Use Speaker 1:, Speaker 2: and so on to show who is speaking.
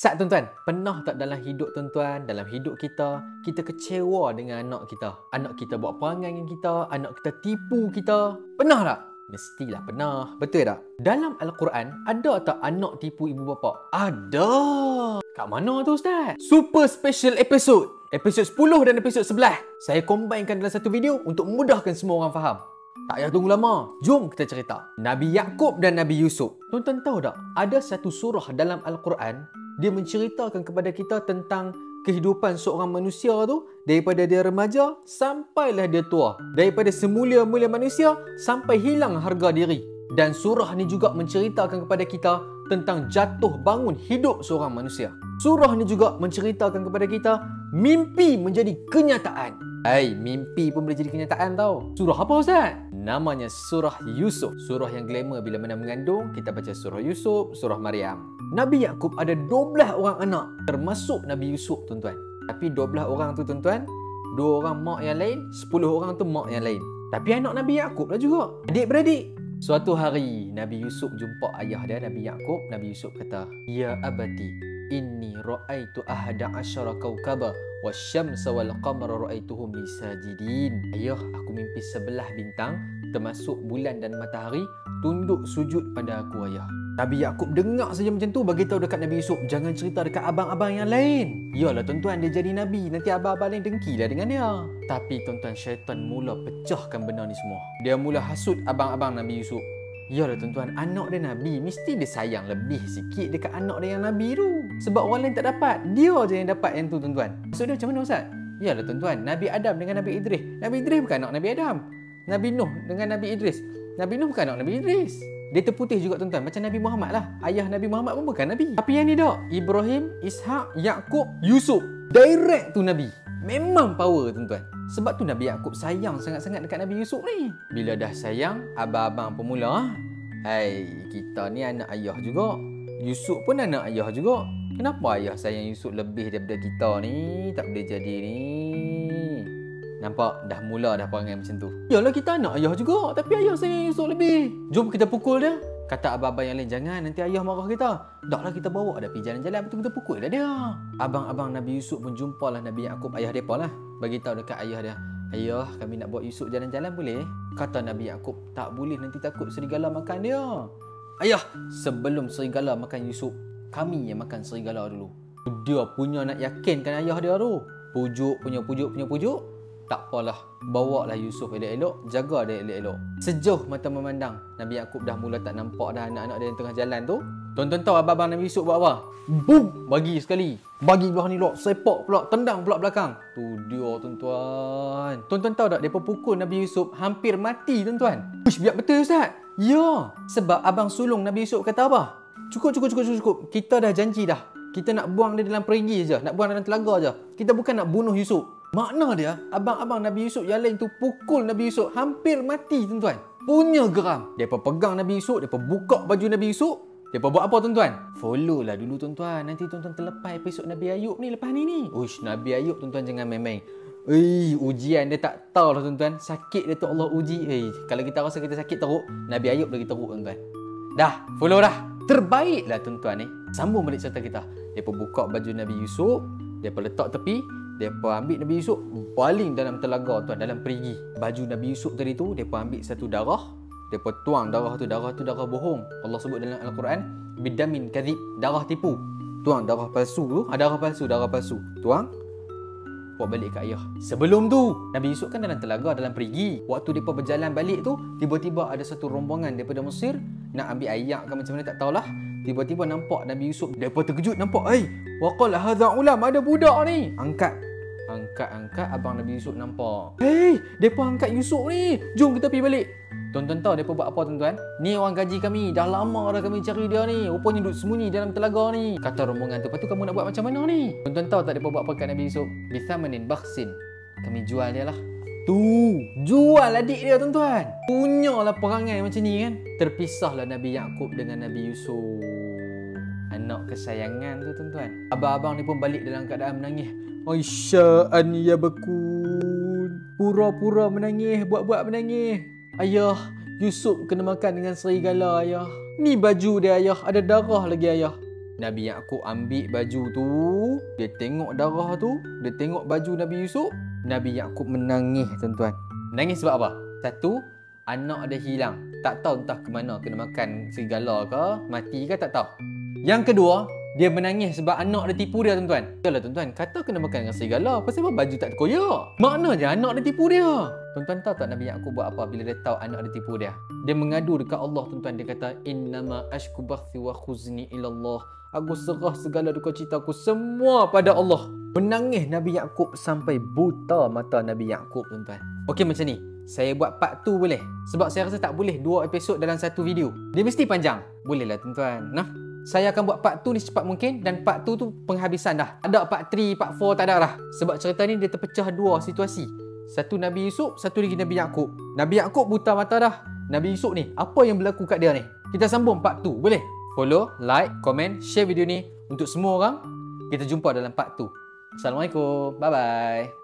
Speaker 1: Sat tuan-tuan, pernah tak dalam hidup tuan-tuan, dalam hidup kita kecewa dengan anak kita? Anak kita buat perangai dengan kita, anak kita tipu kita. Pernah tak? Mestilah pernah. Betul tak? Dalam Al-Quran, ada tak anak tipu ibu bapa? Ada. Kat mana tu Ustaz? Super special episode. Episod 10 dan episod 11. Saya combinekan dalam satu video untuk memudahkan semua orang faham. Tak payah tunggu lama. Jom kita cerita. Nabi Yaqub dan Nabi Yusuf. Tuan-tuan tahu tak? Ada satu surah dalam Al-Quran, dia menceritakan kepada kita tentang kehidupan seorang manusia tu daripada dia remaja sampailah dia tua. Daripada semula-mula manusia sampai hilang harga diri. Dan surah ni juga menceritakan kepada kita tentang jatuh bangun hidup seorang manusia. Surah ni juga menceritakan kepada kita mimpi menjadi kenyataan. Mimpi pun boleh jadi kenyataan tau. Surah apa Ustaz? Namanya Surah Yusuf. Surah yang glamour bila mana mengandung, kita baca Surah Yusuf, Surah Maryam. Nabi Yaqub ada 12 orang anak, termasuk Nabi Yusuf tuan-tuan. Tapi 12 orang tu tuan-tuan, 2 orang mak yang lain, 10 orang tu mak yang lain. Tapi anak Nabi Yaqub lah juga, adik-beradik. Suatu hari Nabi Yusuf jumpa ayah dia Nabi Yaqub. Nabi Yusuf kata, "Ya abati, inni ra'aitu ahada asyara kawkaba wasyamsa wal qamara ra'aituhum li sajidin." Ayah, aku mimpi 11 bintang termasuk bulan dan matahari tunduk sujud pada aku ayah. Nabi Yaqub dengar saja macam tu, bagi tahu dekat Nabi Yusuf, jangan cerita dekat abang-abang yang lain. Yalah tuan-tuan, dia jadi nabi, nanti abang-abang lain dengkilah dengan dia. Tapi tuan-tuan, syaitan mula pecahkan benda ni semua. Dia mula hasut abang-abang Nabi Yusuf. Yalah tuan-tuan, anak dia nabi, mesti dia sayang lebih sikit dekat anak dia yang nabi tu. Sebab orang lain tak dapat, dia je yang dapat yang tu tuan-tuan. Maksud dia macam mana Ustaz? Yalah tuan-tuan, Nabi Adam dengan Nabi Idris. Nabi Idris bukan anak Nabi Adam. Nabi Nuh dengan Nabi Idris. Nabi Nuh bukan anak Nabi Idris. Dia terputih juga tuan-tuan, macam Nabi Muhammad lah. Ayah Nabi Muhammad pun bukan Nabi. Tapi yang ni tak, Ibrahim, Ishak, Yaqub, Yusuf. Direct tu Nabi. Memang power tuan-tuan. Sebab tu Nabi Yaqub sayang sangat-sangat dekat Nabi Yusuf ni. Bila dah sayang, abang-abang pemula, kita ni anak ayah juga. Yusuf pun anak ayah juga. Kenapa ayah sayang Yusuf lebih daripada kita ni? Tak boleh jadi ni. Nampak? Dah mula dah perangai macam tu. Yalah, kita anak ayah juga, tapi ayah sayang Yusuf lebih. Jom kita pukul dia. Kata abang-abang yang lain, jangan, nanti ayah marah kita. Taklah, kita bawa dia pergi jalan-jalan, betul kita pukul lah dia. Abang-abang Nabi Yusuf pun jumpalah Nabi Yaqub, ayah mereka lah. Beritahu dekat ayah dia, ayah, kami nak bawa Yusuf jalan-jalan boleh? Kata Nabi Yaqub, tak boleh, nanti takut serigala makan dia. Ayah, sebelum serigala makan Yusuf, kami yang makan serigala dulu. Dia punya nak yakinkan ayah dia tu. Pujuk. Tak apalah, bawalah Yusuf elok-elok, jaga dia elok-elok. Sejauh mata memandang, Nabi Yaqub dah mula tak nampak dah anak-anak dia yang tengah jalan tu. Tuan-tuan tahu abang-abang Nabi Yusuf buat apa? Boom! Bagi sekali. Bagi belah ni lok, sepak pula, tendang pula belakang. Tu dia tuan-tuan. Tuan-tuan tahu tak, mereka pukul Nabi Yusuf hampir mati tuan-tuan. Uish, biar betul Ustaz? Ya, sebab abang sulung Nabi Yusuf kata apa? Cukup. Kita dah janji dah. Kita nak buang dia dalam perigi je, nak buang dalam telaga je. Kita bukan nak bunuh Yusuf. Makna dia, abang-abang Nabi Yusuf yang lain tu pukul Nabi Yusuf hampir mati tuan-tuan. Punya geram. Mereka pegang Nabi Yusuf, mereka buka baju Nabi Yusuf. Mereka buat apa tuan-tuan? Follow lah dulu tuan-tuan. Nanti tuan-tuan terlepas episod Nabi Ayub ni lepas ni. Uish, Nabi Ayub tuan-tuan jangan main-main. Ujian dia tak tahu lah tuan-tuan. Sakit dia tu Allah uji. Kalau kita rasa kita sakit teruk, Nabi Ayub lagi teruk tuan-tuan. Dah, follow dah. Terbaik lah tuan-tuan ni. Sambung balik cerita kita. Mereka buka baju Nabi Yusuf, mereka letak tepi. Mereka ambil Nabi Yusuf, baling dalam telaga tuan, dalam perigi. Baju Nabi Yusuf tadi tu, mereka ambil satu darah. Mereka tuang darah tu darah bohong. Allah sebut dalam Al-Quran, bidamin kadhib, darah tipu. Tuang darah palsu tu, darah palsu. Tuang, bawa balik ke ayah. Sebelum tu, Nabi Yusuf kan dalam telaga, dalam perigi. Waktu mereka berjalan balik tu, tiba-tiba ada satu rombongan daripada Mesir, nak ambil ayak ke macam mana tak tahulah. Tiba-tiba nampak Nabi Yusuf. Mereka terkejut nampak, waqala hadha ulam, ada budak ni. Angkat abang Nabi Yusuf nampak. Mereka angkat Yusuf ni. Jom kita pergi balik. Tuan-tuan tahu mereka buat apa tuan-tuan? Ni orang gaji kami. Dah lama dah kami cari dia ni. Rupanya duduk sembunyi dalam telaga ni. Kata rombongan tu, lepas tu kamu nak buat macam mana ni? Tuan-tuan tahu tak mereka buat apa kat Nabi Yusuf? Bithamanin bakhsin. Kami jual dia lah. Jual adik dia tuan-tuan. Punyalah perangai macam ni kan. Terpisahlah Nabi Yaqub dengan Nabi Yusuf. Anak kesayangan tu tuan-tuan. Abang-abang ni pun balik dalam keadaan menangis. Aisya'an ya bakun. Pura-pura menangis, buat-buat menangis. Ayah, Yusuf kena makan dengan serigala ayah. Ni baju dia ayah, ada darah lagi ayah. Nabi Yaqub ambil baju tu, dia tengok darah tu, dia tengok baju Nabi Yusuf, Nabi Yaqub menangis tuan-tuan. Menangis sebab apa? Satu, anak dia hilang. Tak tahu entah ke mana, kena makan serigala ke, mati ke tak tahu. Yang kedua, dia menangis sebab anak dia tipu dia tuan-tuan. Yalah tuan-tuan, kata kena makan dengan serigala, pasal apa baju tak terkoyak? Maknanya anak dia tipu dia. Tuan-tuan tahu tak Nabi Yaqub buat apa bila dia tahu anak dia tipu dia? Dia mengadu dekat Allah tuan-tuan. Dia kata, innama ashku bathi wa khuzni ilallah. Aku serah segala duka cita aku semua pada Allah. Menangis Nabi Yaqub sampai buta mata Nabi Yaqub tuan-tuan. Okey macam ni. Saya buat part 2 boleh? Sebab saya rasa tak boleh 2 episod dalam satu video. Dia mesti panjang. Boleh lah tuan-tuan. Nah, saya akan buat part 2 ni secepat mungkin. Dan part 2 tu penghabisan dah. Ada part 3, part 4 tak ada dah. Sebab cerita ni dia terpecah 2 situasi. Satu Nabi Yusuf, satu lagi Nabi Yaqub. Nabi Yaqub buta mata dah. Nabi Yusuf ni, apa yang berlaku kat dia ni? Kita sambung part 2, boleh? Follow, like, komen, share video ni untuk semua orang. Kita jumpa dalam part 2. Assalamualaikum. Bye-bye.